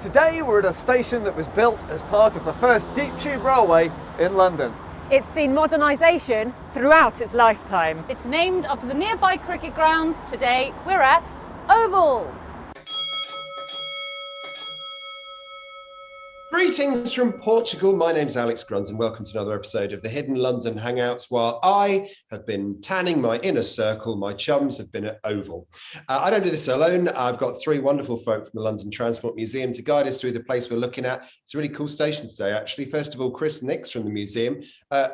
Today we're at a station that was built as part of the first deep tube railway in London. It's seen modernisation throughout its lifetime. It's named after the nearby cricket grounds. Today we're at Oval. Greetings from Portugal. My name's Alex Grunt and welcome to another episode of the Hidden London Hangouts. While I have been tanning my inner circle, my chums have been at Oval. I don't do this alone. I've got three wonderful folk from the London Transport Museum to guide us through the place we're looking at. It's a really cool station today, actually. First of all, Chris Nix from the museum.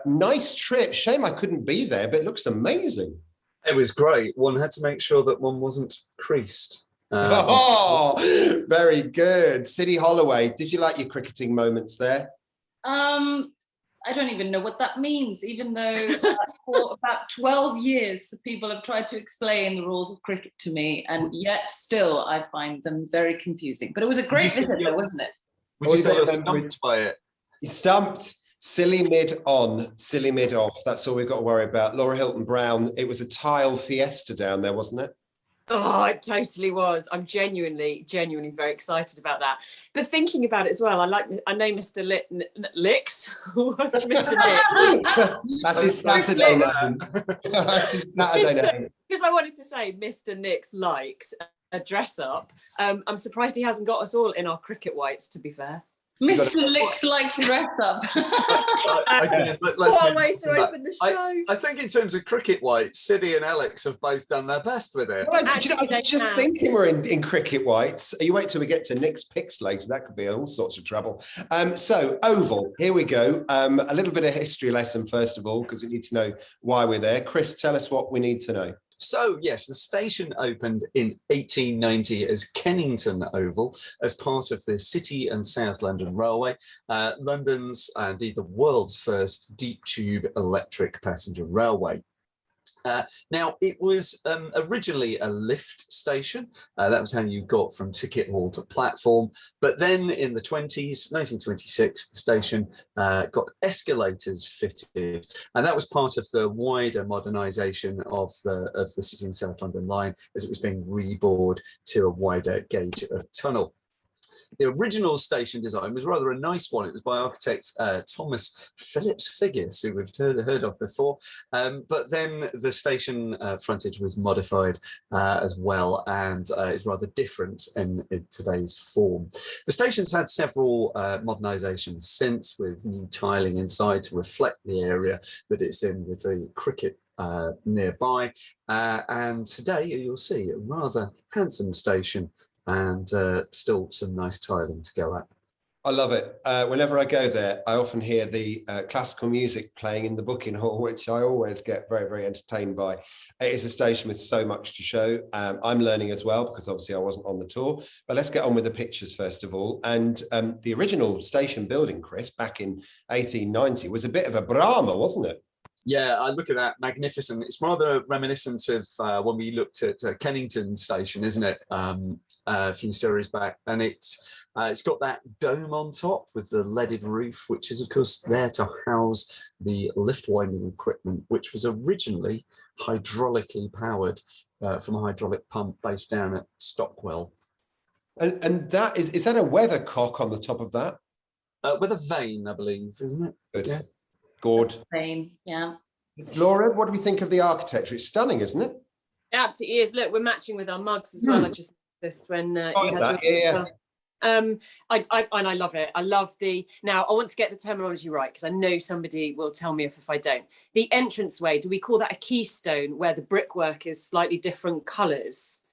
Nice trip. Shame I couldn't be there, but it looks amazing. It was great. One had to make sure that one wasn't creased. Very good. City Holloway, did you like your cricketing moments there? I don't even know what that means, even though for about 12 years, the people have tried to explain the rules of cricket to me, and yet still I find them very confusing. But it was a great visit, though, wasn't it? Would you say you're stumped by it? You stumped. Silly mid on, silly mid off. That's all we've got to worry about. Laura Hilton Brown, it was a tile fiesta down there, wasn't it? Oh, it totally was. I'm genuinely very excited about that. But thinking about it as well, I know Mr. Licks. What's Mr. Nick? That's his Saturday name. That's his Saturday name. Because I wanted to say Mr. Nick's likes a dress up. I'm surprised he hasn't got us all in our cricket whites, to be fair. Mr. Licks likes to dress up. What a way to open the show. I think in terms of cricket whites, Siddy and Alex have both done their best with it. Well, I'm just thinking we're in cricket whites. You wait till we get to Nick's Picks legs. That could be all sorts of trouble. So Oval, here we go. A little bit of history lesson, first of all, because we need to know why we're there. Chris, tell us what we need to know. So, yes, the station opened in 1890 as Kennington Oval as part of the City and South London Railway, London's, indeed the world's first deep tube electric passenger railway. Now, it was originally a lift station. That was how you got from ticket hall to platform. But then in the 1926, the station got escalators fitted. And that was part of the wider modernisation of the City and South London line as it was being rebored to a wider gauge of tunnel. The original station design was rather a nice one. It was by architect Thomas Phillips Figgis, who we've heard of before. But then the station frontage was modified as well, and it's rather different in today's form. The station's had several modernisations since, with new tiling inside to reflect the area that it's in, with the cricket nearby. And today you'll see a rather handsome station, and still some nice tiling to go at. I love it. Whenever I go there, I often hear the classical music playing in the booking hall, which I always get very, very entertained by. It is a station with so much to show. I'm learning as well, because obviously I wasn't on the tour. But let's get on with the pictures first of all. And the original station building, Chris, back in 1890 was a bit of a Brahma, wasn't it? Yeah, I look at that, magnificent. It's rather reminiscent of when we looked at Kennington Station, isn't it? A few series back, and it's got that dome on top with the leaded roof, which is of course there to house the lift winding equipment, which was originally hydraulically powered from a hydraulic pump based down at Stockwell. And that is that a weathercock on the top of that? With a vane, I believe, isn't it? Good. Yeah. Good. Yeah. Laura, what do we think of the architecture? It's stunning, isn't it? It absolutely is. Look, we're matching with our mugs as well. I just noticed when you had yeah. I love it. I love now I want to get the terminology right, because I know somebody will tell me if I don't. The entranceway, do we call that a keystone, where the brickwork is slightly different colours?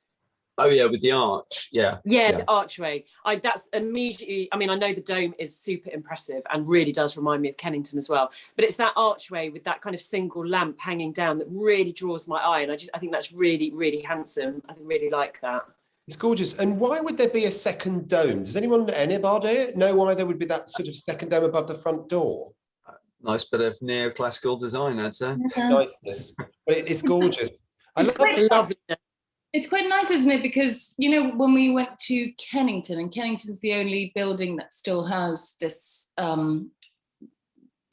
Oh yeah, with the arch, yeah. The archway. That's immediately. I mean, I know the dome is super impressive and really does remind me of Kennington as well. But it's that archway with that kind of single lamp hanging down that really draws my eye, and I think that's really, really handsome. I really like that. It's gorgeous. And why would there be a second dome? Does anybody know why there would be that sort of second dome above the front door? Nice bit of neoclassical design, I'd say. Niceness, but it's gorgeous. I love it. It's quite nice, isn't it? Because, you know, when we went to Kennington, and Kennington's the only building that still has this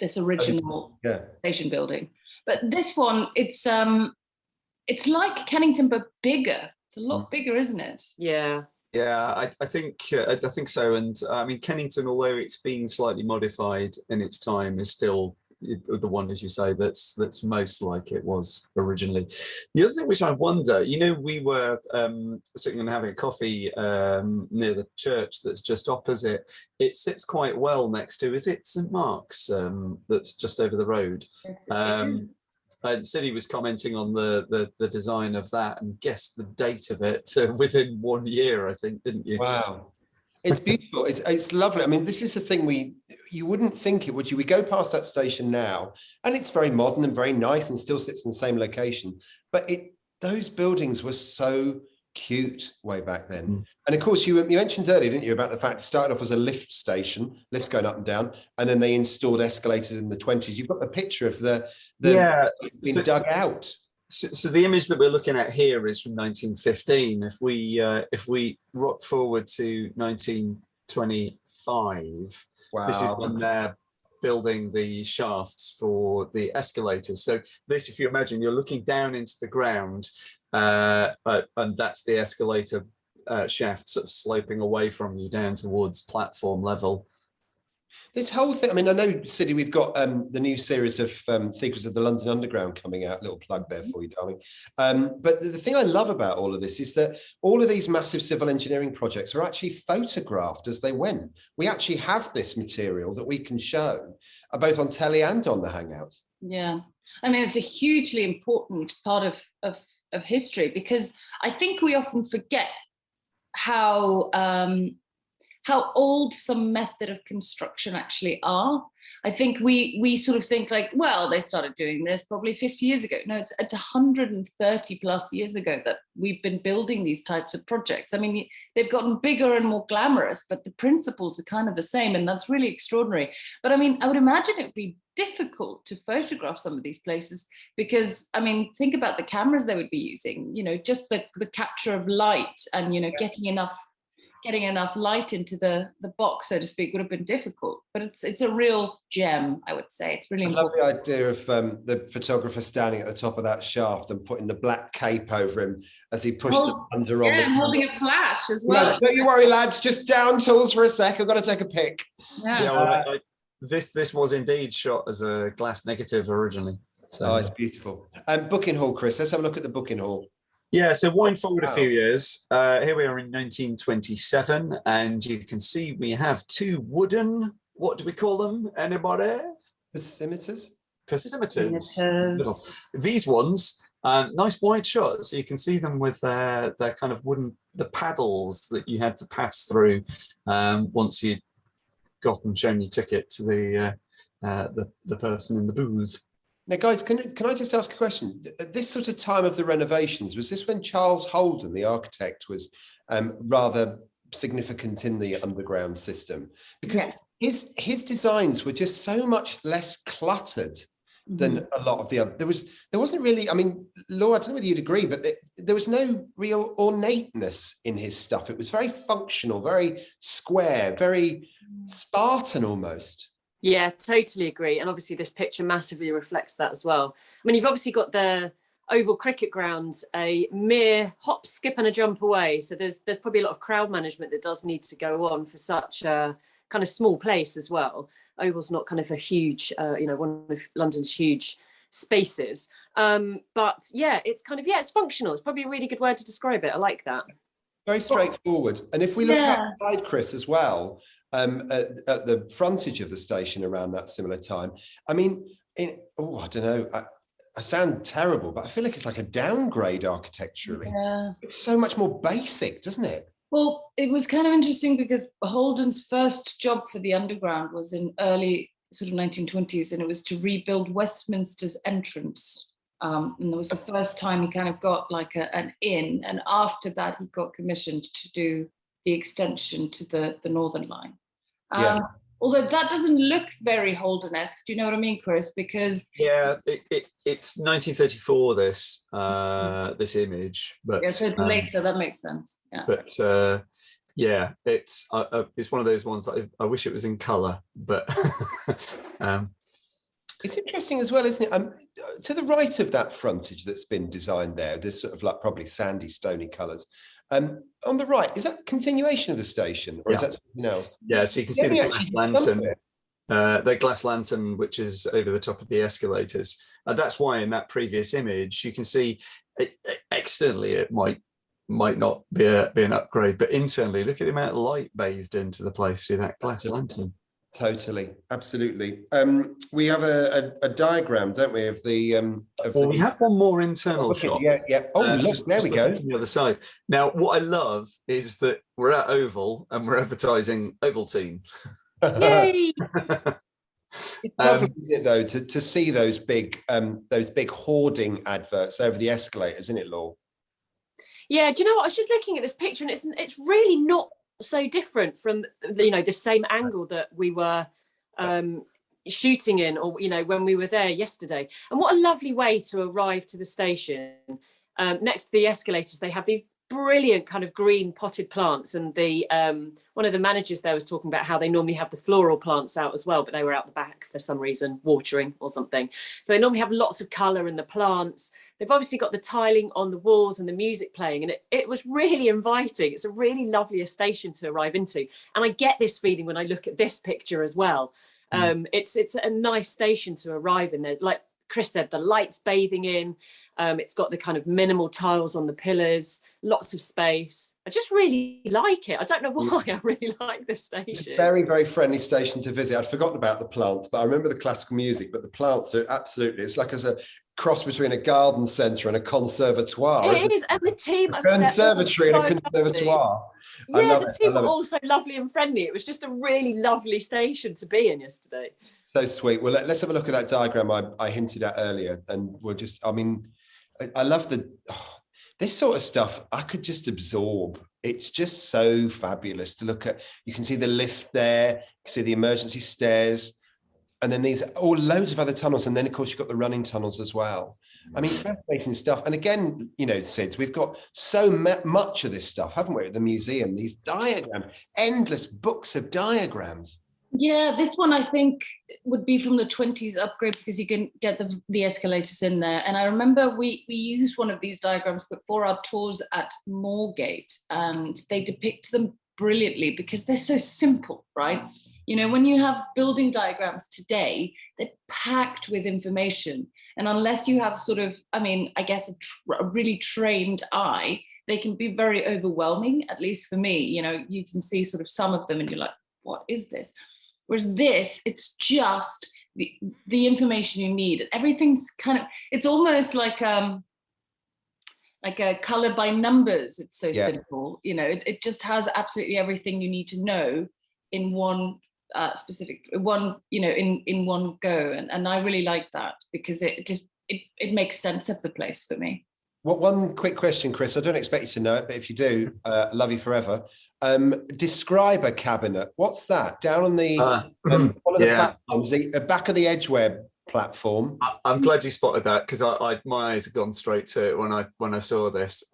this original station building. But this one, it's like Kennington, but bigger. It's a lot bigger, isn't it? Yeah. Yeah, I think so. And I mean, Kennington, although it's been slightly modified in its time, is still the one, as you say, that's most like it was originally. The other thing which I wonder, we were sitting and having a coffee near the church that's just opposite. It sits quite well next to, is it St Mark's, that's just over the road? Yes, And Sidney was commenting on the design of that and guessed the date of it within 1 year, I think, didn't you? Wow. It's beautiful. It's lovely. I mean, this is the thing you wouldn't think it, would you? We go past that station now, and it's very modern and very nice and still sits in the same location. But those buildings were so cute way back then. Mm. And of course, you mentioned earlier, didn't you, about the fact it started off as a lift station, lifts going up and down, and then they installed escalators in the 20s. You've got a picture of the being dug out. So the image that we're looking at here is from 1915. If we rock forward to 1925, Wow. This is when they're building the shafts for the escalators. So this, if you imagine, you're looking down into the ground, and that's the escalator shaft sort of sloping away from you down towards platform level. This whole thing, I mean, I know, Sidney, we've got the new series of Secrets of the London Underground coming out. Little plug there for you, darling. But the thing I love about all of this is that all of these massive civil engineering projects are actually photographed as they went. We actually have this material that we can show both on telly and on the Hangouts. Yeah, I mean, it's a hugely important part of history, because I think we often forget how old some method of construction actually are. I think we sort of think like, well, they started doing this probably 50 years ago. No, it's 130 plus years ago that we've been building these types of projects. I mean, they've gotten bigger and more glamorous, but the principles are kind of the same, and that's really extraordinary. But I mean, I would imagine it would be difficult to photograph some of these places, because I mean, think about the cameras they would be using, just the capture of light and, getting enough light into the box, so to speak, would have been difficult. But it's a real gem, I would say. It's really important. I love the idea of the photographer standing at the top of that shaft and putting the black cape over him as he pushed the plunger on. Yeah, and holding a flash as well. Don't you worry, lads, just down tools for a sec. I've got to take a pic. Yeah. This was indeed shot as a glass negative originally. So it's beautiful. Booking hall, Chris. Let's have a look at the booking hall. Yeah, so wind forward a few years. Here we are in 1927, and you can see we have two wooden, what do we call them? Anybody? Persimeters? Persimeters. These ones, nice wide shot, so you can see them with their kind of wooden, the paddles that you had to pass through once you got and shown your ticket to the person in the booth. Now, guys, can I just ask a question? At this sort of time of the renovations, was this when Charles Holden, the architect, was rather significant in the underground system? Because his designs were just so much less cluttered than a lot of the other. There wasn't really, I mean, Laura, I don't know whether you'd agree, but there was no real ornateness in his stuff. It was very functional, very square, very Spartan almost. Yeah, totally agree. And obviously this picture massively reflects that as well. I mean, you've obviously got the Oval Cricket Grounds a mere hop, skip and a jump away. So there's probably a lot of crowd management that does need to go on for such a kind of small place as well. Oval's not kind of a huge, one of London's huge spaces. But yeah, it's kind of, it's functional. It's probably a really good word to describe it. I like that. Very straightforward. And if we look outside, Chris, as well, at the frontage of the station around that similar time, I mean, I don't know, I sound terrible, but I feel like it's like a downgrade architecturally. Yeah. It's so much more basic, doesn't it? Well, it was kind of interesting because Holden's first job for the Underground was in early sort of 1920s, and it was to rebuild Westminster's entrance. And it was the first time he kind of got like an inn. And after that, he got commissioned to do the extension to the Northern Line. Although that doesn't look very Holden-esque. Do you know what I mean, Chris? Because it's 1934. This image, but so later that makes sense. Yeah. But it's one of those ones that I wish it was in colour, but It's interesting as well, isn't it? To the right of that frontage that's been designed there, there's sort of like probably sandy, stony colours. On the right, is that a continuation of the station, or is that something else? Yeah, so you can see the glass lantern. The glass lantern, which is over the top of the escalators. That's why in that previous image, you can see externally it might not be an upgrade, but internally, look at the amount of light bathed into the place through that glass lantern. Totally, absolutely. We have a diagram, don't we, of the? We have one more internal shot. Yeah. Oh, look, there we go. On the other side. Now, what I love is that we're at Oval and we're advertising Ovaltine. Yay! It's lovely, isn't it, though, to see those big hoarding adverts over the escalators, isn't it, Law? Yeah, do you know what? I was just looking at this picture, and it's really not so different from the same angle that we were shooting in, or when we were there yesterday. And what a lovely way to arrive to the station. Next to the escalators, they have these brilliant kind of green potted plants, and the one of the managers there was talking about how they normally have the floral plants out as well, but they were out the back for some reason, watering or something. So they normally have lots of colour in the plants. They've obviously got the tiling on the walls and the music playing, and it was really inviting. It's a really lovely station to arrive into, and I get this feeling when I look at this picture as well. It's a nice station to arrive in. There, like Chris said, the lights bathing in. It's got the kind of minimal tiles on the pillars, lots of space. I just really like it. I don't know why I really like this station. It's a very, very friendly station to visit. I'd forgotten about the plants, but I remember the classical music, but the plants are absolutely, it's like as a cross between a garden centre and a conservatoire. It is, and the team. A conservatory and a conservatoire. Yeah, the team were also lovely and friendly. It was just a really lovely station to be in yesterday. So sweet. Well, let's have a look at that diagram I hinted at earlier, and we'll just, I love this sort of stuff. I could just absorb. It's just so fabulous to look at. You can see the lift there, you can see the emergency stairs, and then these loads of other tunnels. And then, of course, you've got the running tunnels as well. Fascinating stuff. And again, Sid, we've got so much of this stuff, haven't we, at the museum? These diagrams, endless books of diagrams. Yeah, this one I think would be from the 20s upgrade, because you can get the escalators in there. And I remember we used one of these diagrams before our tours at Moorgate, and they depict them brilliantly because they're so simple, right? When you have building diagrams today, they're packed with information. And unless you have sort of, I guess a really trained eye, they can be very overwhelming, at least for me. You can see sort of some of them and you're like, what is this? Whereas this, it's just the information you need. And everything's it's almost like a color by numbers. It's so simple. It just has absolutely everything you need to know in one in one go. And I really like that because it makes sense of the place for me. Well, one quick question, Chris. I don't expect you to know it, but if you do, love you forever. Describe a cabinet. What's that? Down on the one of the platforms, the back of the Edgeware platform. I'm glad you spotted that, because my eyes have gone straight to it when I saw this.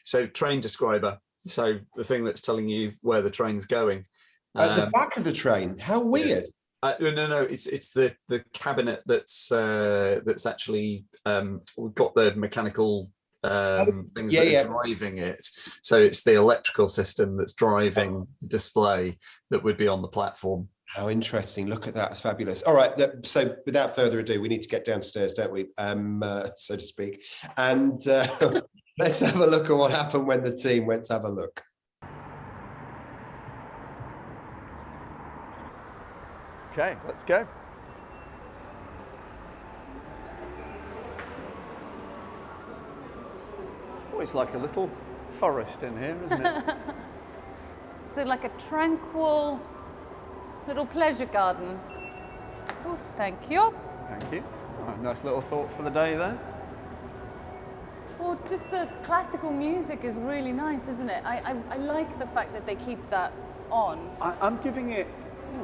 So train describer. So the thing that's telling you where the train's going. At the back of the train. How weird. No. It's the cabinet that's actually we've got the mechanical things that are driving it. So it's the electrical system that's driving the display that would be on the platform. How interesting. Look at that. It's fabulous. All right. So without further ado, we need to get downstairs, don't we? So to speak. And let's have a look at what happened when the team went to have a look. Okay, let's go. Oh, it's like a little forest in here, isn't it? So like a tranquil little pleasure garden. Oh, thank you. Thank you. Oh, nice little thought for the day there. Well, just the classical music is really nice, isn't it? I like the fact that they keep that on. I'm giving it,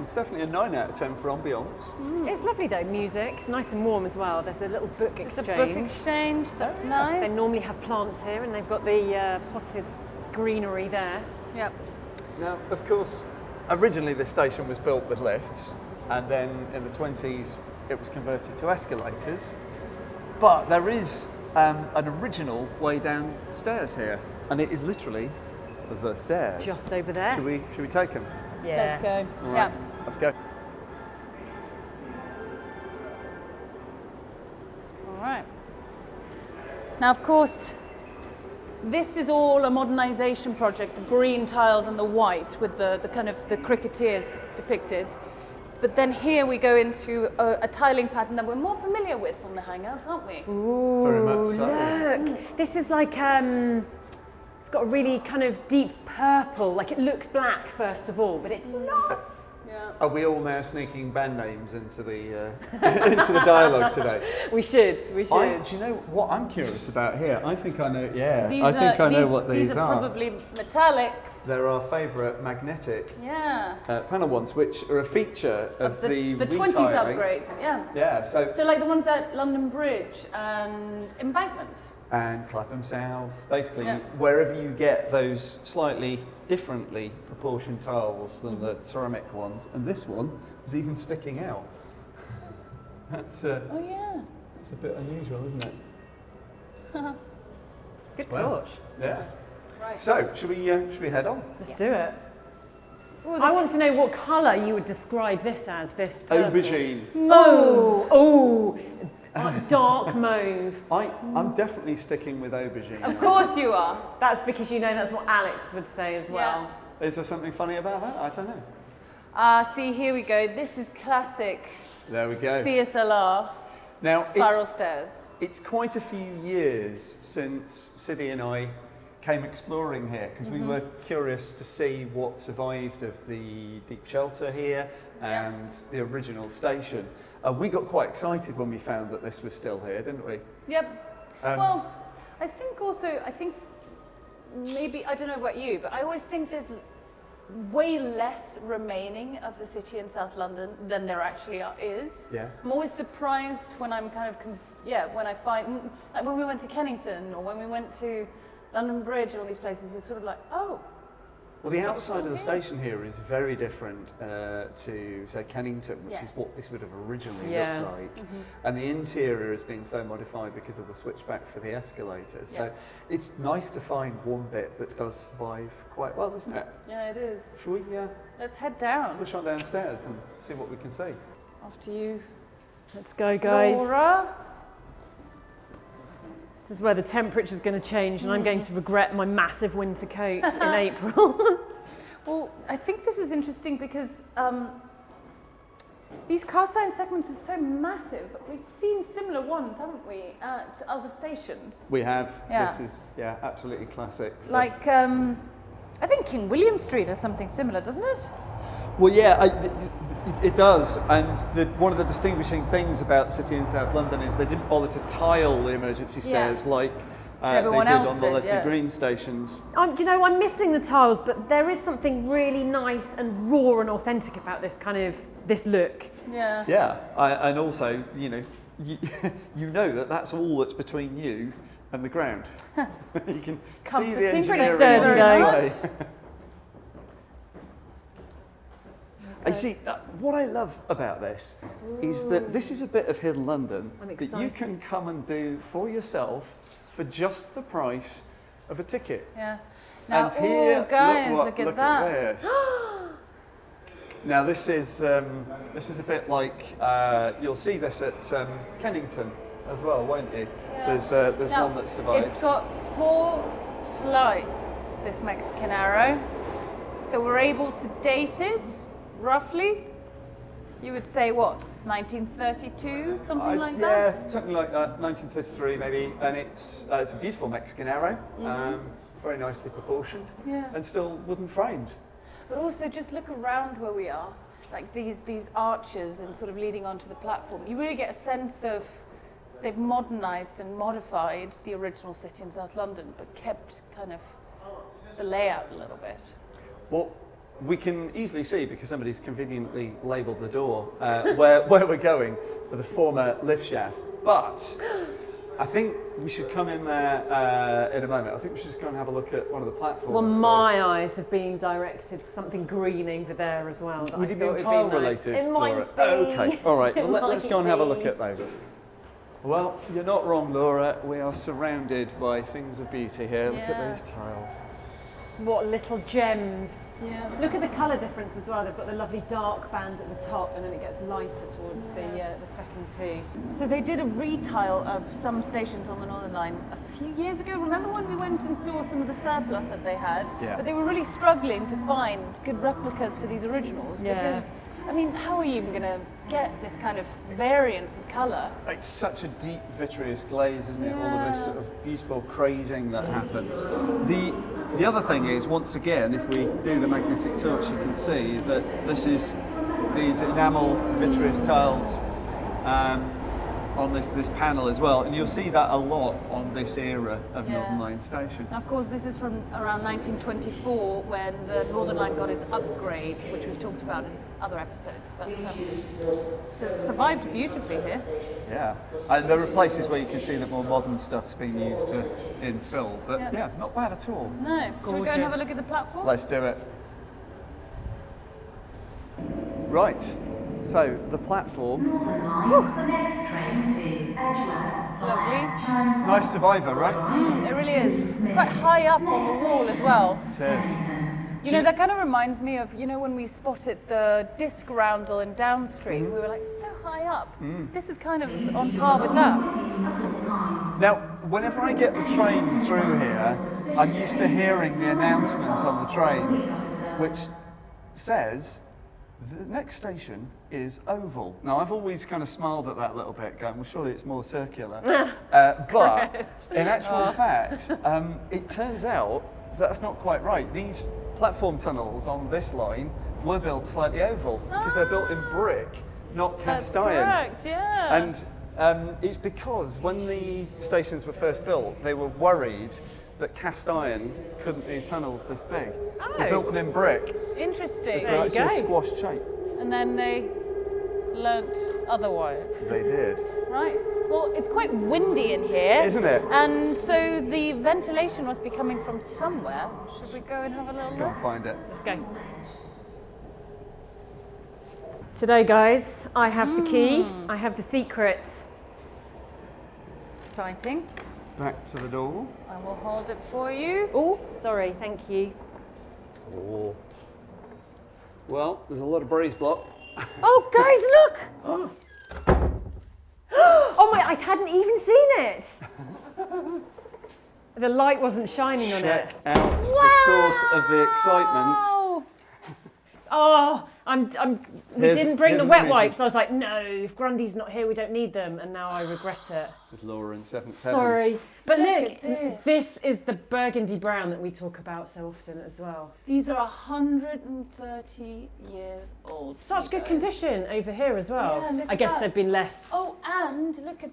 it's definitely a 9 out of 10 for ambience. It's lovely though, music. It's nice and warm as well. There's a little book exchange. It's a book exchange, that's nice. They normally have plants here, and they've got the potted greenery there. Yep. Now, of course, originally this station was built with lifts, and then in the 20s it was converted to escalators. But there is an original way downstairs here, and it is literally the stairs. Just over there. Should we take them? Yeah. Let's go. All Yeah. right, let's go. All right. Now, of course, this is all a modernisation project, the green tiles and the white with the kind of the cricketers depicted. But then here we go into a tiling pattern that we're more familiar with on the Hangouts, aren't we? Ooh, Very much so. look. This is like, it's got a really kind of deep purple, like it looks black first of all, but it's not. Yeah. Are we all now sneaking band names into the into the dialogue today? We should. Do you know what I'm curious about here? I think I know. Yeah, These I think I know these, what these are are. probably metallic. They're our favourite magnetic Yeah. panel ones, which are a feature of the 20s retiling. upgrade. Yeah. Yeah, so So like the ones at London Bridge and Embankment. and Clapham South, basically Yeah. wherever you get those slightly differently proportioned tiles than Mm-hmm. the ceramic ones, and this one is even sticking out. That's Oh yeah. that's a bit unusual, isn't it? Good Well, touch. Yeah. Right. So should we head on? Let's do it. Ooh, I want to know what colour you would describe this as, this purple. Aubergine. Mauve. Oh, dark mauve. I'm definitely sticking with aubergine. Of course you are. That's because you know that's what Alex would say as well. Is there something funny about that? I don't know. See, here we go. This is classic There we go. CSLR Now spiral stairs. it's quite a few years since Siddy and I came exploring here because we were curious to see what survived of the deep shelter here and the original station. We got quite excited when we found that this was still here, didn't we? Yep. Um, I think maybe, I don't know about you, but I always think there's way less remaining of the city in South London than there actually is. Yeah. I'm always surprised when I'm kind of, when I find, like when we went to Kennington or when we went to London Bridge and all these places, you're sort of like, oh. Well, the Stop outside of the talking. station here is very different to, say, Kennington, which is Yes. what this would have originally Yeah. looked like. And the interior has been so modified because of the switchback for the escalators. So it's nice to find one bit that does survive quite well, isn't it? Yeah, it is. Shall we Let's head down. push on downstairs and see what we can see? After you, Let's go, guys. Laura. This is where the temperature's going to change and I'm going to regret my massive winter coat in April. Well, I think this is interesting because these cast iron segments are so massive, but we've seen similar ones, haven't we, at other stations? We have. Yeah. This is, absolutely classic. Like, I think King William Street has something similar, doesn't it? Well, yeah, it does. And one of the distinguishing things about City in South London is they didn't bother to tile the emergency stairs like they Everyone did else on the did, Leslie yeah. Green stations. Do you know, I'm missing the tiles, but there is something really nice and raw and authentic about this look. Yeah. Yeah, and also, you know that that's all that's between you and the ground. You can see the Comforting, pretty engineering sturdy on though. display. I see, what I love about this is that this is a bit of hidden London I'm that you excited. can come and do for yourself for just the price of a ticket. Yeah. Now, And here, oh, guys, look look at that. this. Now this is a bit like you'll see this at Kennington as well, won't you? Yeah. There's Now, one that survives. It's got 4 flights, this Mexican arrow. So we're able to date it, roughly. You would say what, 1932, something like that? Yeah, something like that, 1933 maybe, and it's a beautiful Mexican arrow, very nicely proportioned, Yeah. and still wooden framed. But also just look around where we are, like these arches and sort of leading onto the platform. You really get a sense of they've modernised and modified the original city in South London, but kept kind of the layout a little bit. Well, we can easily see, because somebody's conveniently labelled the door, where we're going for the former lift shaft. But I think we should come in there in a moment. I think we should just go and have a look at one of the platforms. Well, first. my eyes have been directed to something green over there as well. Would it be tile related? It might Laura? be. Okay, all right. Well, let's might go and have a be. look at those. Well, you're not wrong, Laura. We are surrounded by things of beauty here. Look at these tiles. What little gems. Yeah. Look at the colour difference as well. They've got the lovely dark band at the top and then it gets lighter towards the second two. So they did a retile of some stations on the Northern Line a few years ago. Remember when we went and saw some of the surplus that they had? Yeah. But they were really struggling to find good replicas for these originals because, I mean, how are you even going to get this kind of variance in colour? It's such a deep vitreous glaze, isn't it? All of this sort of beautiful crazing that happens. The other thing is, once again, if we do the magnetic torch, you can see that this is these enamel vitreous tiles on this panel as well, and you'll see that a lot on this era of Northern Line station. Of course, this is from around 1924 when the Northern Line got its upgrade, which we've talked about in other episodes. But so it survived beautifully here. Yeah, and there are places where you can see that more modern stuff's been used to infill, but yeah, not bad at all. No, shall we go and have a Gorgeous. look at the platform? Let's do it. Right, so the platform, The next train to Edgware. Lovely. nice survivor, right? It really is. It's quite high up on the wall as well. It is. You know, that kind of reminds me of, you know, when we spotted the disc roundel in Downstreet, we were like, so high up. This is kind of on par with that. Now, whenever I get the train through here, I'm used to hearing the announcement on the train, which says, the next station is Oval. Now, I've always kind of smiled at that a little bit, going, well, surely it's more circular. But in actual fact, it turns out that's not quite right. These platform tunnels on this line were built slightly oval because they're built in brick, not cast That's iron. correct, yeah. And it's because when the stations were first built, they were worried that cast iron couldn't do tunnels this big. So they built them in brick. Interesting. So they're you actually a go. squashed shape. And then they learnt otherwise. They did. Right. Well, it's quite windy in here. Isn't it? And so the ventilation must be coming from somewhere. Should we go and have a little Let's go look? and find it. Let's go. Today, guys, I have the key. I have the secret. Exciting. Back to the door. I will hold it for you. Oh, sorry, thank you. Oh. Well, there's a lot of breeze block. Oh, guys, look! Oh my, I hadn't even seen it. The light wasn't shining on it. Check out the source of the excitement. Oh, Oh, we Here's- didn't bring here's the an wet image wipes. of- I was like, no, if Grundy's not here, we don't need them. And now I regret it. This is Laura in Seventh Heaven. Sorry. But Look look, at this. this is the burgundy brown that we talk about so often as well. these are 130 years old. Such you good guys. condition over here as well. Yeah, look I at guess that. there've been less. Oh, and look at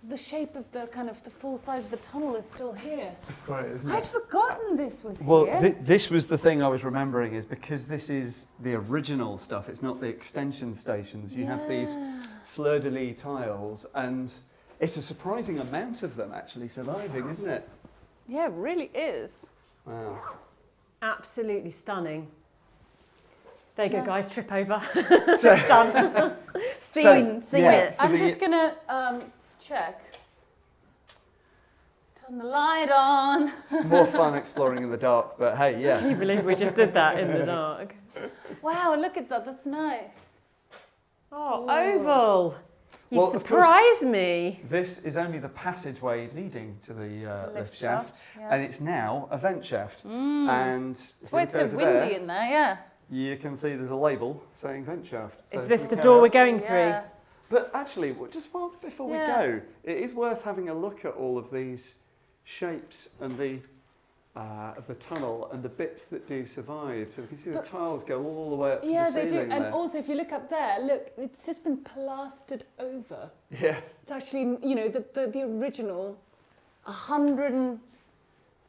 the shape of the kind of the full size of the tunnel is still here. It's great, isn't I'd forgotten this was Well, here. this was the thing I was remembering, is because this is the original stuff, it's not the extension stations. You have these fleur-de-lis tiles, and it's a surprising amount of them actually surviving, isn't it? Yeah, it really is. Wow. Absolutely stunning. There you go, Yeah. guys. Trip over. So, Done. Seen, So, seen yeah. it. I'm the- just gonna check. Turn the light on. it's more fun exploring in the dark, but hey, Can yeah. you believe we just did that in the dark? Wow, look at that. That's nice. Oh, Oval. You Well, of course- surprise me. This is only the passageway leading to the lift shaft, yeah. and it's now a vent shaft. And if That's why you it's look so over windy there, in there, yeah. you can see there's a label saying vent shaft. So Is if this we the carry door on- we're going through? Yeah. But actually, before we Yeah. go, it is worth having a look at all of these shapes and the of the tunnel and the bits that do survive. So we can see the tiles go all the way up to Yeah, the they do. ceiling And there. also, if you look up there, look, it's just been plastered over. Yeah, It's actually, you know, the original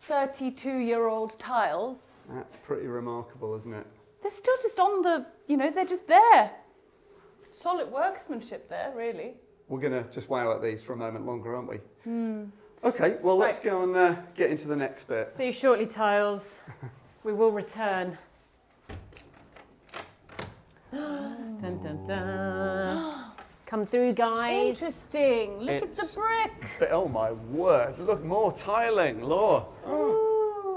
132-year-old tiles. that's pretty remarkable, isn't it? They're still just on the, you know, they're just there. Solid workmanship there, really. we're going to just wow at these for a moment longer, aren't we? Okay, well, let's go and get into the next bit. See you shortly, tiles. We will return. Dun, dun, dun. Come through, guys. Interesting. Look at the brick. But, oh my word, look, more tiling, Laura.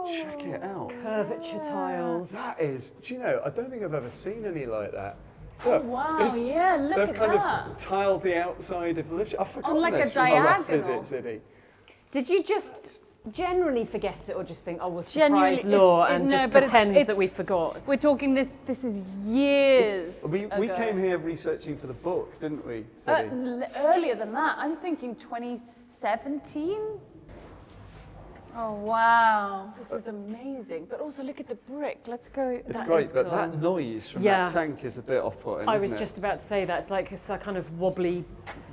Check it out. Curvature tiles. That is, do you know, I don't think I've ever seen any like that. Oh, Look, wow, it's- yeah, look they've at kind that. of tiled the outside of the lift. I've forgotten like a this from my last diagonal. visit, City. Did you just generally forget it, or just think, oh, we'll Genuinely, surprise Law it's- and no, just but it's- pretend that it's- we forgot? We're talking this is years We ago. came here researching for the book, didn't we, City? Earlier than that. I'm thinking 2017. Oh, wow. This is amazing. But also look at the brick. Let's go. It's that great, is but cool. that noise from Yeah. that tank is a bit off-putting, I was isn't it? just about to say that. It's like a kind of wobbly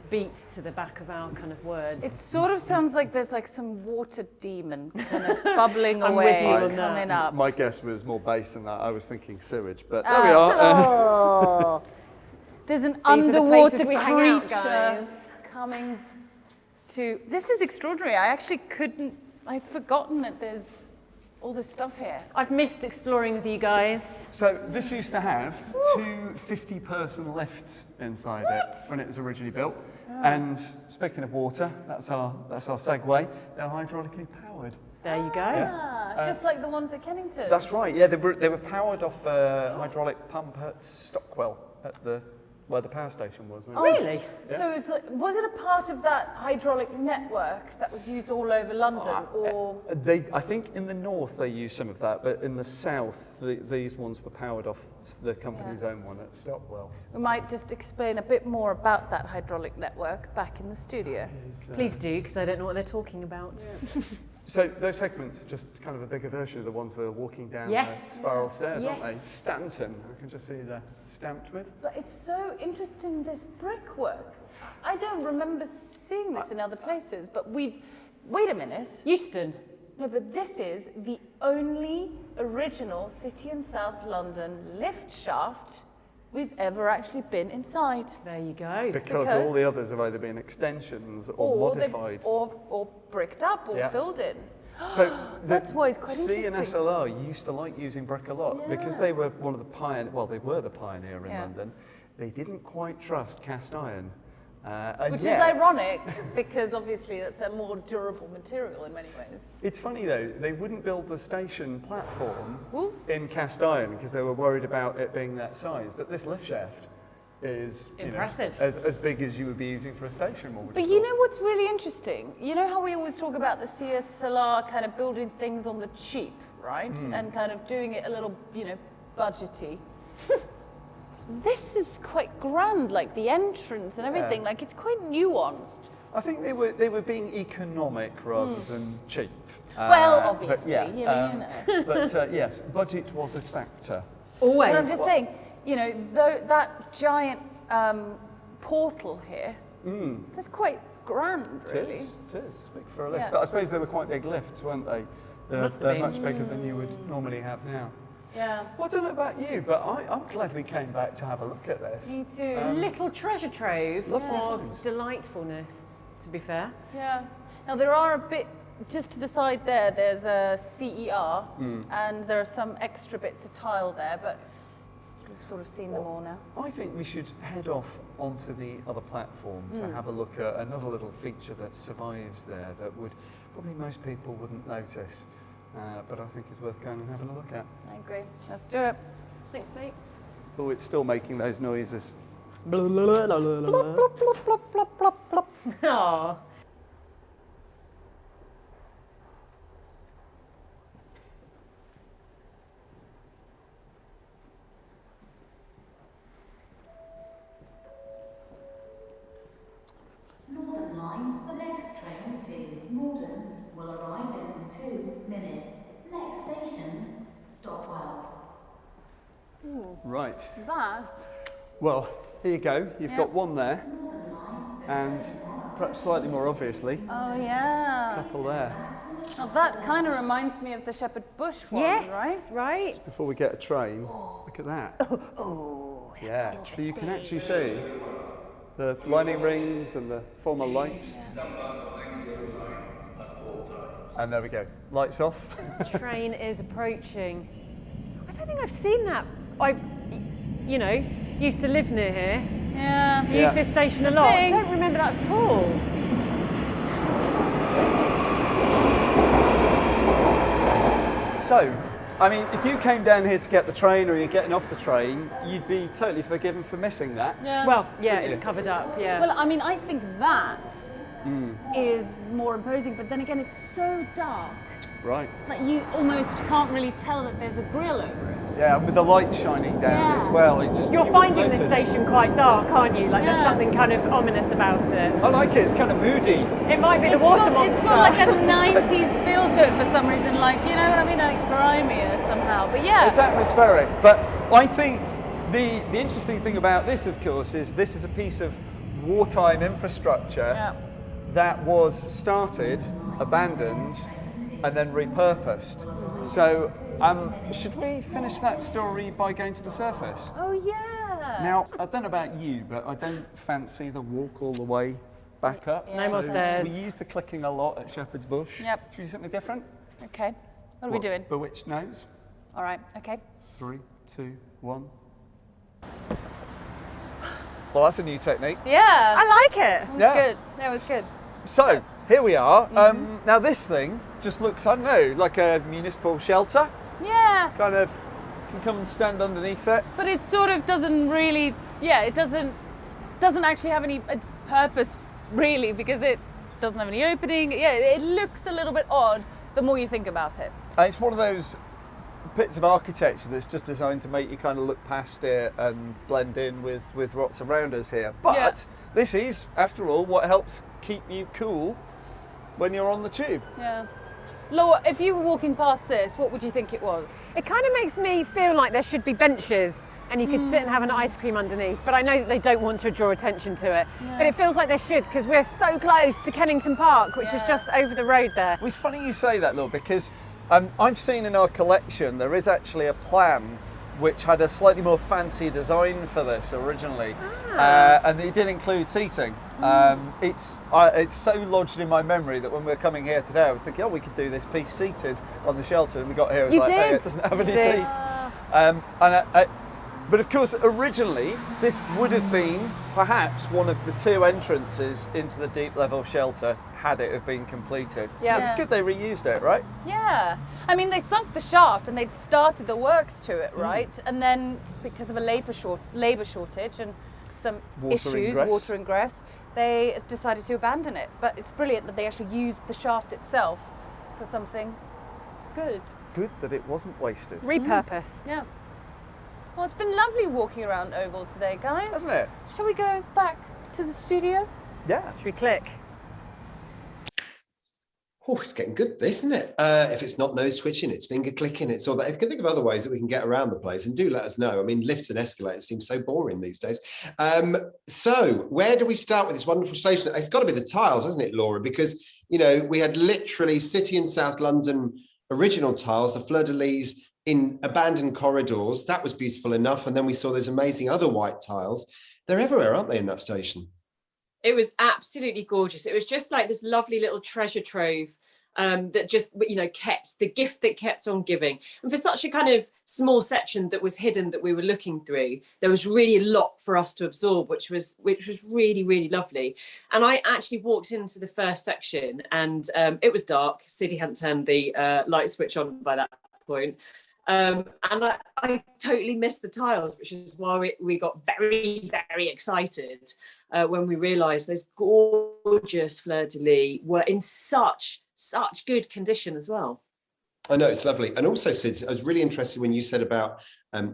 beat to the back of our kind of words. It sort of sounds like there's like some water demon kind of bubbling I'm with away you or on that. coming up. My guess was more bass than that. I was thinking sewage, but there we are. Oh. There's an are the underwater places we hang out, creature guys. coming to. This is extraordinary. I actually couldn't. I'd forgotten that there's all this stuff here. I've missed exploring with you guys. So this used to have two 50-person lifts inside it when it was originally built. And speaking of water, that's our segue. They're hydraulically powered. There you go. Ah, just like the ones at Kennington. That's right. Yeah, they were powered off a hydraulic pump at Stockwell, at where the power station was. wasn't it? Really? So it's like, was it a part of that hydraulic network that was used all over London, or I think in the north they used some of that, but in the south these ones were powered off the company's own one at Stockwell. we might just explain a bit more about that hydraulic network back in the studio? Please do, because I don't know what they're talking about. So those segments are just kind of a bigger version of the ones we're walking down Yes. the spiral stairs, aren't they? Yes. Stanton, I can just see the stamped with. But it's so interesting, this brickwork. I don't remember seeing this in other places, but wait a minute. Euston. No, but this is the only original City and South London lift shaft we've ever actually been inside. There you go. Because all the others have either been extensions or modified. Or bricked up or Yeah. filled in. So That's why it's quite C and interesting. SLR used to like using brick a lot because they were one of the they were the pioneer in Yeah. London. They didn't quite trust cast iron. Which is ironic because obviously it's a more durable material in many ways. It's funny though, they wouldn't build the station platform Ooh. in cast iron because they were worried about it being that size. But this lift shaft is Impressive. as big as you would be using for a station. But you know what's really interesting? You know how we always talk about the CSLR kind of building things on the cheap, right? And kind of doing it a little, budgety. This is quite grand, like the entrance and everything. Like it's quite nuanced. I think they were being economic rather than cheap. Well, But obviously, yeah, you know. but yes, budget was a factor. Always. But I'm just saying, that giant portal here, that's quite grand, really. It is. It's big for a lift. Yeah. But I suppose they were quite big lifts, weren't they? Must have They're been. much bigger than you would normally have now. Yeah. Well, I don't know about you, but I'm glad we came back to have a look at this. Me too. Little treasure trove Lovely of finds. delightfulness, to be fair. Yeah. Now there are a bit just to the side there. There's a CER, and there are some extra bits of tile there, but we've sort of seen them all now. I think we should head off onto the other platform to have a look at another little feature that survives there that would probably most people wouldn't notice, but I think is worth going and having a look at. I agree. Let's do it. Thanks, mate. Oh, it's still making those noises. Plop, plop, plop, plop, plop, plop, plop. Aw. Northern Line, the next train to Morden will arrive in 2 minutes. Next station, Stockwell. Right. That. Well, here you go. You've got one there, and perhaps slightly more obviously, Oh yeah. couple there. Now that kind of reminds me of the Shepherd Bush one, Yes, right? right. Before we get a train, look at that. Oh, Yeah. So you can actually see the lining rings and the former lights. And there we go, lights off. Train is approaching. I don't think I've seen that. I've, you know, used to live near here. Yeah. Use this station a lot. I don't remember that at all. So, I mean, if you came down here to get the train or you're getting off the train, you'd be totally forgiven for missing that. Yeah. Well, yeah, it's covered up, yeah. Well, I mean, I think that is more imposing, but then again, it's so dark Right. that you almost can't really tell that there's a grill over it. Yeah, and with the light shining down as well, it just... You're you finding wouldn't the notice. station quite dark, aren't you? Like Yeah. there's something kind of ominous about it. I like it, it's kind of moody. It might be the water monster. It's got like a 90s feel to it for some reason, like, you know what I mean, like grimier somehow. But yeah. It's atmospheric, but I think the interesting thing about this, of course, is this is a piece of wartime infrastructure that was started, abandoned, and then repurposed. So, should we finish that story by going to the surface? Oh yeah. Now, I don't know about you, but I don't fancy the walk all the way back up. No more stairs. We use the clicking a lot at Shepherd's Bush. Yep. Should we do something different? Okay. What are we doing? Bewitched nose. All right. Okay. 3, 2, 1. Well, that's a new technique. Yeah. I like it. It was Yeah. good. That was good. So, here we are. Now this thing just looks, I don't know, like a municipal shelter. Yeah. It's kind of, can come and stand underneath it. But it sort of doesn't really. Yeah. It doesn't actually have any purpose really because it doesn't have any opening. Yeah. It looks a little bit odd the more you think about it. And it's one of those bits of architecture that's just designed to make you kind of look past it and blend in with what's around us here. But this is, after all, what helps keep you cool when you're on the tube. Yeah. Laura, if you were walking past this, what would you think it was? It kind of makes me feel like there should be benches and you could sit and have an ice cream underneath, but I know that they don't want to draw attention to it. But it feels like there should because we're so close to Kennington Park, which is just over the road there. Well, it's funny you say that, Laura, because I've seen in our collection there is actually a plan which had a slightly more fancy design for this originally, and it did include seating. It's so lodged in my memory that when we were coming here today, I was thinking, oh, we could do this piece seated on the shelter, and we got here, it was like, hey, it doesn't have any seats. But of course, originally, this would have been perhaps one of the two entrances into the deep level shelter had it have been completed. Yeah. It's good they reused it, right? Yeah. I mean, they sunk the shaft and they'd started the works to it, right? And then because of a labour shortage and some water ingress, they decided to abandon it. But it's brilliant that they actually used the shaft itself for something good. Good that it wasn't wasted. Repurposed. Yeah. Well, it's been lovely walking around Oval today, guys. Hasn't it? Shall we go back to the studio? Yeah. Should we click? Oh, it's getting good, isn't it? If it's not nose twitching, it's finger clicking, it's all that. If you can think of other ways that we can get around the place, and do let us know. I mean, lifts and escalators seem so boring these days. So where do we start with this wonderful station? It's got to be the tiles, hasn't it, Laura? Because, you know, we had literally City and South London original tiles, the fleur-de-lis in abandoned corridors. That was beautiful enough. And then we saw those amazing other white tiles. They're everywhere, aren't they, in that station? It was absolutely gorgeous. It was just like this lovely little treasure trove that just, you know, kept the gift that kept on giving. And for such a kind of small section that was hidden that we were looking through, there was really a lot for us to absorb, which was really, really lovely. And I actually walked into the first section and it was dark. City hadn't turned the light switch on by that point. And I totally missed the tiles, which is why we got very, very excited when we realised those gorgeous fleur-de-lis were in such good condition as well. I know, it's lovely. And also, Sid, I was really interested when you said about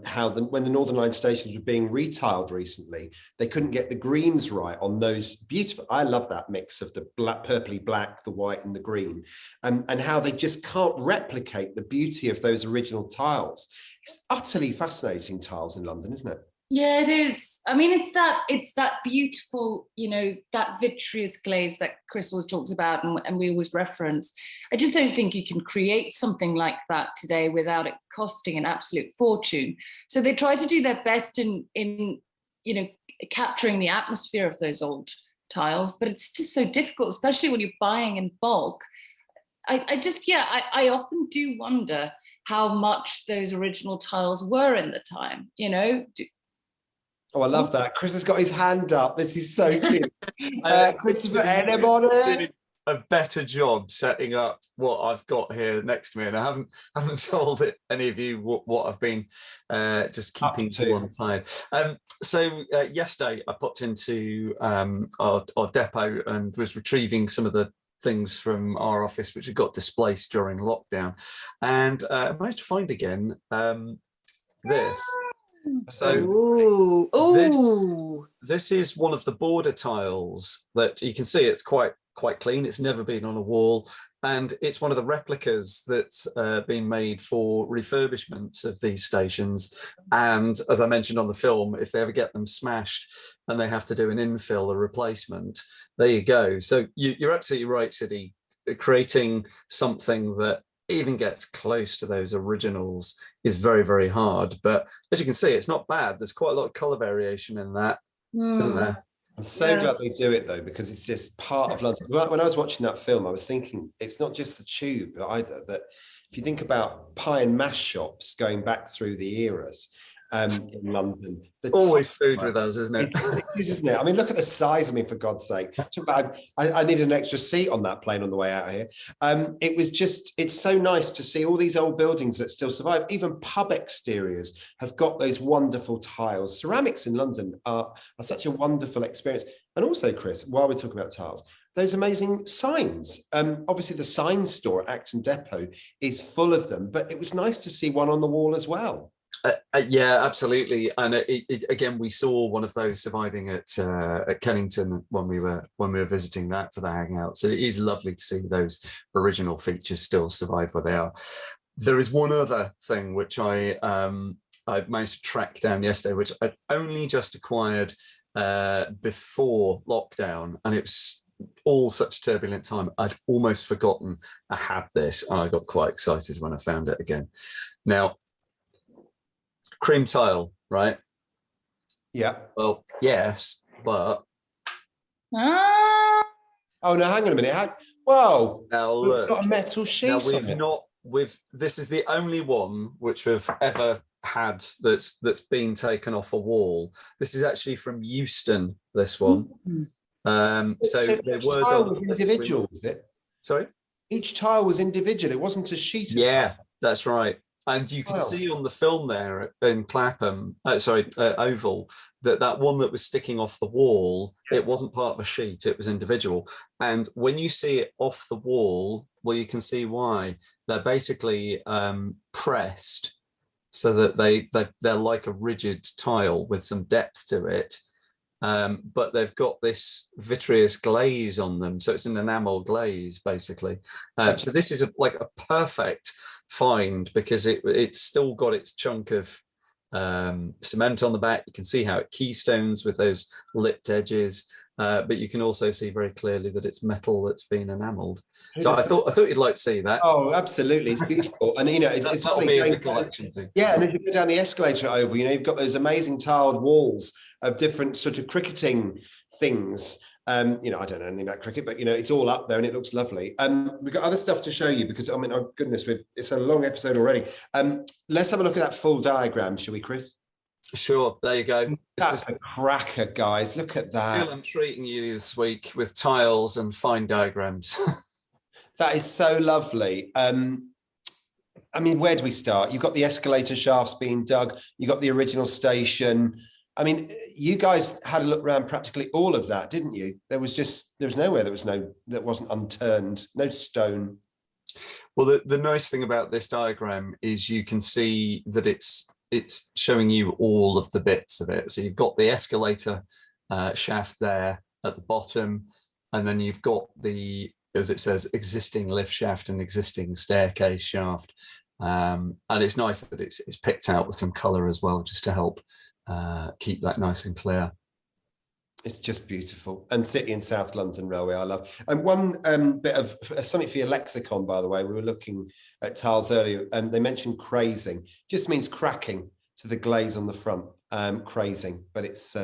how when the Northern Line stations were being retiled recently, they couldn't get the greens right on those beautiful, I love that mix of the black, purpley black, the white and the green, and how they just can't replicate the beauty of those original tiles. It's utterly fascinating tiles in London, isn't it? Yeah, it is. I mean, it's that beautiful, you know, that vitreous glaze that Chris always talks about and we always reference. I just don't think you can create something like that today without it costing an absolute fortune. So they try to do their best in you know, capturing the atmosphere of those old tiles, but it's just so difficult, especially when you're buying in bulk. I often do wonder how much those original tiles were in the time, you know. Oh, I love that. Chris has got his hand up. This is so cute. Christopher, Did anybody? a better job setting up what I've got here next to me, and I haven't told any of you what I've been just keeping to one side. So yesterday I popped into our depot and was retrieving some of the things from our office which had got displaced during lockdown, and I managed to find again this. So this is one of the border tiles that you can see. It's quite clean. It's never been on a wall, and it's one of the replicas that's been made for refurbishments of these stations. And as I mentioned on the film, if they ever get them smashed and they have to do an infill, a replacement, there you go. So you're absolutely right, Siddy. Creating something that even gets close to those originals is very, very hard. But as you can see, it's not bad. There's quite a lot of color variation in that, isn't there? I'm so glad they do it though, because it's just part of London. When I was watching that film, I was thinking it's not just the tube either, that if you think about pie and mash shops going back through the eras in London, always food with us, isn't it? Isn't it? I mean, look at the size. I mean, for God's sake, I needed an extra seat on that plane on the way out here. It's so nice to see all these old buildings that still survive. Even pub exteriors have got those wonderful tiles. Ceramics in London are such a wonderful experience. And also, Chris, while we're talking about tiles, those amazing signs. Obviously, the sign store at Acton Depot is full of them, but it was nice to see one on the wall as well. Yeah, absolutely. And again, we saw one of those surviving at Kennington when we were visiting that for the Hangouts. So it is lovely to see those original features still survive where they are. There is one other thing which I managed to track down yesterday, which I'd only just acquired before lockdown, and it was all such a turbulent time. I'd almost forgotten I had this, and I got quite excited when I found it again. Now, cream tile, right? Yeah. Well, yes, but oh no, hang on a minute. Whoa! Now it's got a metal sheet on it. This is the only one which we've ever had that's been taken off a wall. This is actually from Euston. This one. So they were tile was individual, is it? Sorry. Each tile was individual. It wasn't a sheet. Yeah, that's right. And you can see on the film there in Clapham, Oval, that one that was sticking off the wall, it wasn't part of a sheet, it was individual. And when you see it off the wall, well, you can see why. They're basically pressed so that they're like a rigid tile with some depth to it. But they've got this vitreous glaze on them. So it's an enamel glaze, basically. So this is like a perfect find, because it's still got its chunk of cement on the back. You can see how it keystones with those lipped edges, but you can also see very clearly that it's metal that's been enameled. So I thought you'd like to see that. Oh, absolutely, it's beautiful. And it's that'll be a collection thing. Yeah, and as you go down the escalator at Oval, you've got those amazing tiled walls of different sort of cricketing things. I don't know anything about cricket, but it's all up there and it looks lovely. We've got other stuff to show you because, I mean, oh goodness, it's a long episode already. Let's have a look at that full diagram, shall we, Chris? Sure, there you go. That's a cracker, guys. Look at that. I'm treating you this week with tiles and fine diagrams. That is so lovely. I mean, where do we start? You've got the escalator shafts being dug. You've got the original station. I mean, you guys had a look around practically all of that, didn't you? There was nowhere that wasn't unturned, no stone. Well, the nice thing about this diagram is you can see that it's showing you all of the bits of it. So you've got the escalator shaft there at the bottom, and then you've got the, as it says, existing lift shaft and existing staircase shaft. And it's nice that it's picked out with some colour as well, just to help keep that nice and clear. It's just beautiful. And City and South London Railway, I love. And one bit of something for your lexicon, by the way, we were looking at tiles earlier, and they mentioned crazing. Just means cracking to the glaze on the front. crazing, but it's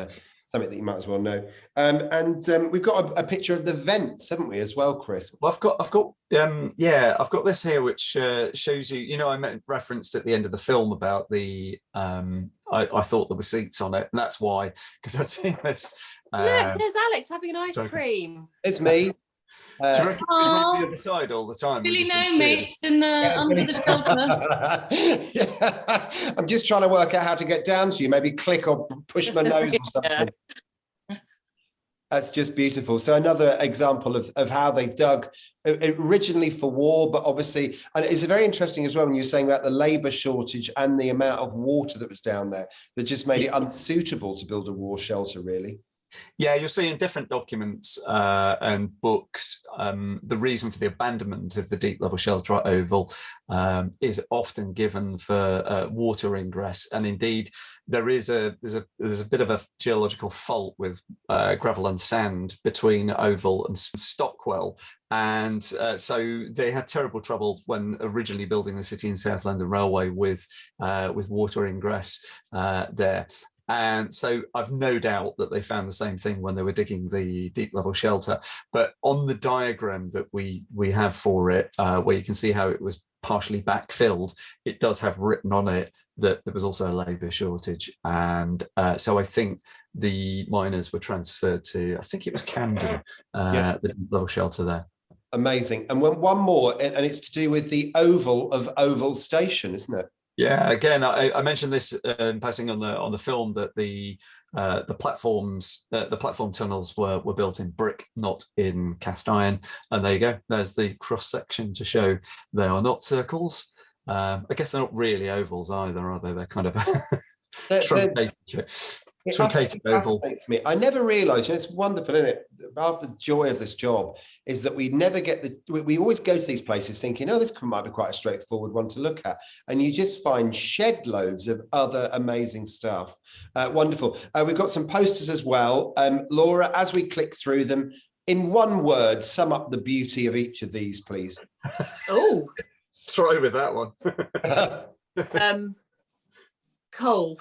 something that you might as well know. And we've got a picture of the vents, haven't we, as well, Chris? Well, I've got this here, which shows you. You know, I referenced at the end of the film about the. I thought there were seats on it, and that's why, because I'd seen this. Look, there's Alex having an ice cream. It's me. Do you reckon he's on the other side all the time? Really no mates in the under the shelter. Yeah. I'm just trying to work out how to get down to you. Maybe click or push my nose or something. That's just beautiful. So another example of how they dug originally for war, but obviously, and it's very interesting as well when you're saying about the labour shortage and the amount of water that was down there that just made it unsuitable to build a war shelter, really. Yeah, you'll see in different documents and books, the reason for the abandonment of the deep level shelter at Oval is often given for water ingress, and indeed there's a bit of a geological fault with gravel and sand between Oval and Stockwell, and so they had terrible trouble when originally building the City and South London Railway with water ingress there. And so I've no doubt that they found the same thing when they were digging the deep level shelter. But on the diagram that we have for it, where you can see how it was partially backfilled, it does have written on it that there was also a labour shortage. And so I think the miners were transferred to, I think it was Camden, the deep level shelter there. Amazing. And one more, and it's to do with the oval of Oval Station, isn't it? Yeah, again, I mentioned this in passing on the film that the platform tunnels were built in brick, not in cast iron. And there you go. There's the cross section to show they are not circles. I guess they're not really ovals either, are they? They're kind of truncated oval. Me. I never realised, and it's wonderful, isn't it? Half the joy of this job is that we never get we always go to these places thinking, oh, this might be quite a straightforward one to look at. And you just find shed loads of other amazing stuff. Wonderful. We've got some posters as well. Laura, as we click through them, in one word, sum up the beauty of each of these, please. Oh. Try with that one. Coal.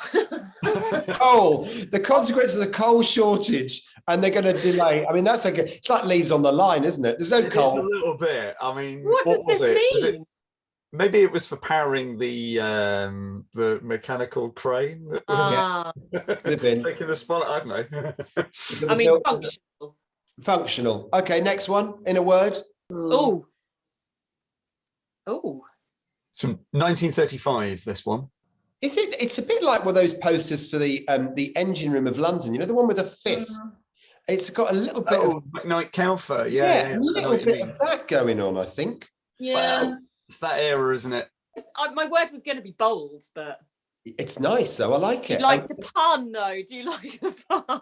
Coal. The consequences of the coal shortage, and they're going to delay. I mean, it's like leaves on the line, isn't it? There's no coal. A little bit. I mean, what does this mean? Maybe it was for powering the mechanical crane that was taking the spot. I don't know. I mean, functional. Functional. Okay, next one. In a word. Oh. It's from 1935. This one. Is it? It's a bit like one of those posters for the engine room of London. You know, the one with a fist. It's got a little bit of McKnight Calfer. Yeah, a little bit of that going on, I think. Yeah. Well, it's that era, isn't it? My word was going to be bold, but it's nice though. I like it. You like the pun, though? Do you like the pun?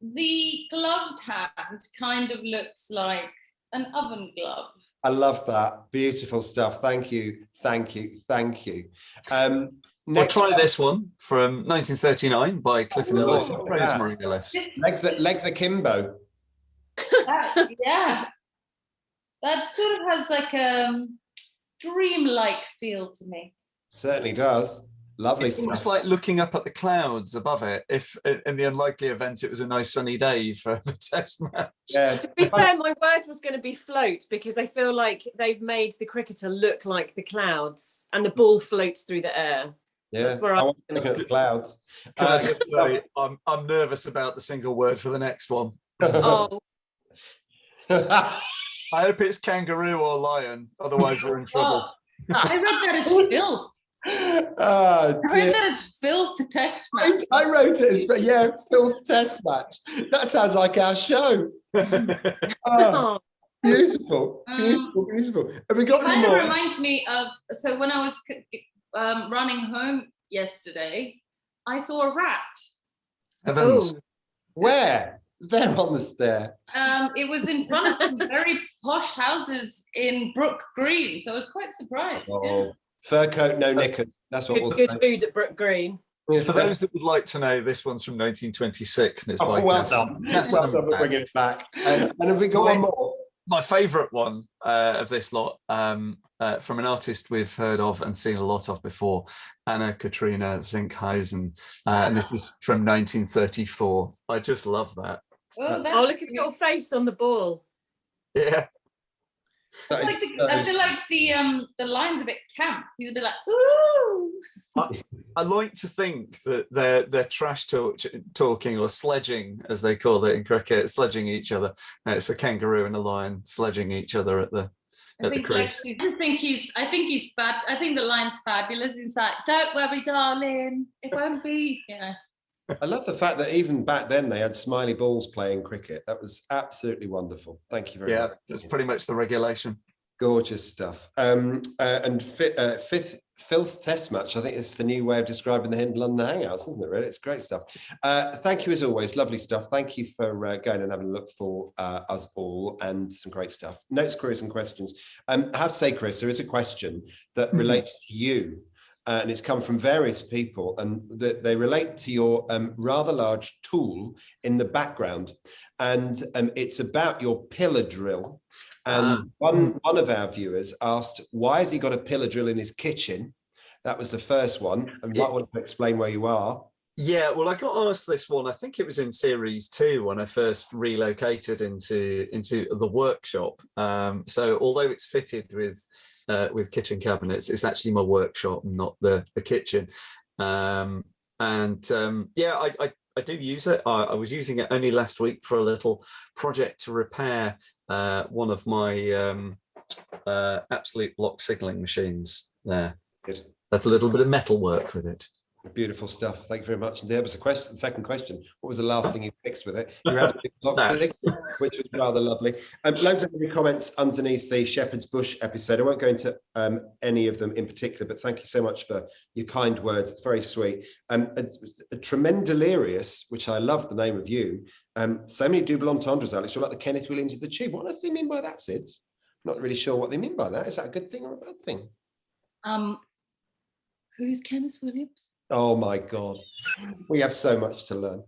The gloved hand kind of looks like an oven glove. I love that. Beautiful stuff. Thank you. Thank you. Thank you. Next try this one from 1939 by Clifford and Willis. Rosemary Willis. Legs akimbo. Yeah. That sort of has like a dreamlike feel to me. Certainly does. Lovely it's stuff. It's like looking up at the clouds above it. If in the unlikely event it was a nice sunny day for the test match. Yeah. To be fair, my word was going to be float, because I feel like they've made the cricketer look like the clouds and the ball floats through the air. Yeah, that's where I'm looking at the clouds. Can I just say, I'm nervous about the single word for the next one. Oh. I hope it's kangaroo or lion, otherwise we're in trouble. I read that as filth. I read that as filth test match. I wrote it as filth test match. That sounds like our show. Beautiful, beautiful. Have we got any more? It reminds me of, so when I was running home yesterday, I saw a rat. Heavens. Where? There on the stair. It was in front of some very posh houses in Brook Green, so I was quite surprised. Yeah. Fur coat, no knickers. That's what we'll say. Good food at Brook Green. For those that would like to know, this one's from 1926, and it's by well done. Well done for bringing it back. And have we got one more? My favourite one of this lot, from an artist we've heard of and seen a lot of before, Anna Katrina Zinkhuizen, and this is from 1934. I just love that. Oh, Oh, look at your face on the ball. Yeah. I feel like the line's a bit camp. You'd be like, ooh. I like to think that they're trash talking or sledging, as they call it in cricket, sledging each other. It's a kangaroo and a lion sledging each other at the crease. I think he's fab. I think the line's fabulous. He's like, don't worry, darling, it won't be. Yeah. I love the fact that even back then they had smiley balls playing cricket. That was absolutely wonderful. Thank you very much. Yeah, it's pretty much the regulation. Gorgeous stuff. And Filth Test Match, I think it's the new way of describing the Hidden London Hangouts, isn't it, really? It's great stuff. Thank you as always, lovely stuff. Thank you for going and having a look for us all, and some great stuff. Notes, queries and questions. I have to say, Chris, there is a question that relates to you. And it's come from various people, and they relate to your rather large tool in the background. And it's about your pillar drill. And one of our viewers asked, why has he got a pillar drill in his kitchen? That was the first one. And you might want to explain where you are. Yeah, well, I got asked this one. I think it was in series 2 when I first relocated into the workshop. So although it's fitted with kitchen cabinets, it's actually my workshop, not the kitchen. Yeah, I do use it. I was using it only last week for a little project to repair one of my absolute block signalling machines there. Good. That's a little bit of metal work with it. Beautiful stuff. Thank you very much. And there was a question. Second question: what was the last thing you fixed with it? You had a big block signal, which was rather lovely. Loads of comments underneath the Shepherd's Bush episode. I won't go into any of them in particular, but thank you so much for your kind words. It's very sweet. A Tremendelirious, which I love the name of you. So many double entendres, Alex. You're like the Kenneth Williams of the Tube. What does they mean by that, Sids? I'm not really sure what they mean by that. Is that a good thing or a bad thing? Who's Kenneth Williams? Oh my God, we have so much to learn.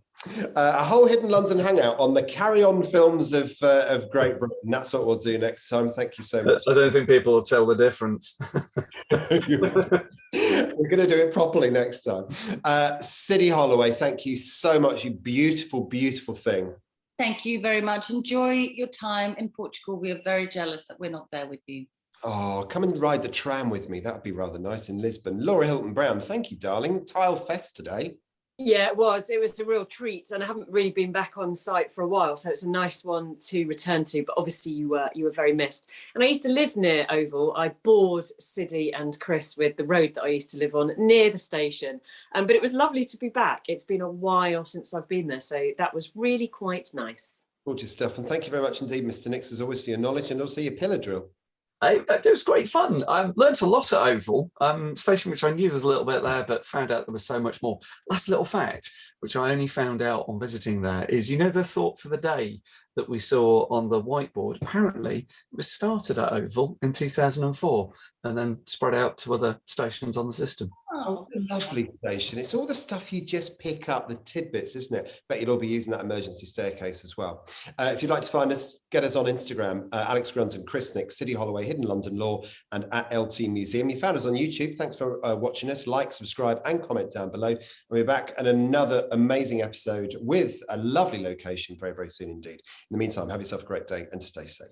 A whole Hidden London hangout on the carry-on films of Great Britain. That's what we'll do next time. Thank you so much. I don't think people will tell the difference. We're going to do it properly next time. City Holloway, thank you so much. You beautiful, beautiful thing. Thank you very much. Enjoy your time in Portugal. We are very jealous that we're not there with you. Oh, come and ride the tram with me. That would be rather nice in Lisbon. Laura Hilton Brown, thank you, darling. Tile Fest today. Yeah, it was a real treat, and I haven't really been back on site for a while, so it's a nice one to return to. But obviously you were very missed. And I used to live near Oval. I bored Siddy and Chris with the road that I used to live on near the station, but it was lovely to be back. It's been a while since I've been there, so that was really quite nice. Gorgeous stuff, and thank you very much indeed, Mr. Nix, as always, for your knowledge and also your pillar drill. It was great fun. I learnt a lot at Oval, station which I knew there was a little bit there, but found out there was so much more. Last little fact, which I only found out on visiting there, is, you know, the thought for the day that we saw on the whiteboard, apparently it was started at Oval in 2004 and then spread out to other stations on the system. Oh, lovely station. It's all the stuff you just pick up, the tidbits, isn't it? Bet you'll all be using that emergency staircase as well. If you'd like to find us, get us on Instagram, Alex Grunton, Chris Nick, City Holloway, Hidden London Law, and at LT Museum. You found us on YouTube. Thanks for watching us. Like, subscribe, and comment down below. And we're back at another amazing episode with a lovely location very, very soon indeed. In the meantime, have yourself a great day and stay safe.